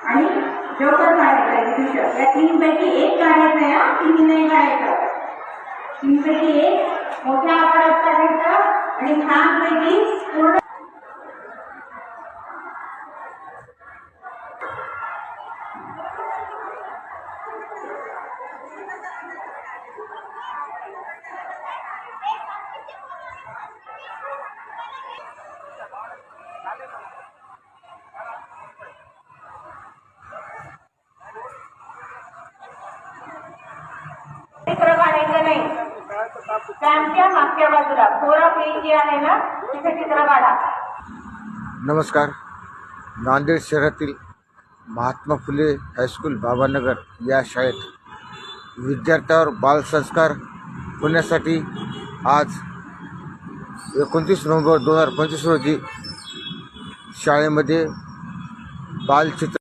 आणि जोकर काढायचा आहे विदूषक. या तीन पैकी एक काढायचा आहे, तीन नाही काढायचं. तीन पैकी एक मोठ्या आकारात काढायचं आणि छान पैकी पूर्ण चित्र काढायचं नाही. त्यांच्या मागच्या बाजूला थोडा पेज जे आहे ना तिथे चित्र काढा. नमस्कार. नांदेड शहरातील महात्मा फुले हायस्कूल बाबानगर या शाळेत विद्यार्थ्यावर बालसंस्कार होण्यासाठी आज 29 नोव्हेंबर 2025 रोजी शाळेमध्ये बालचित्र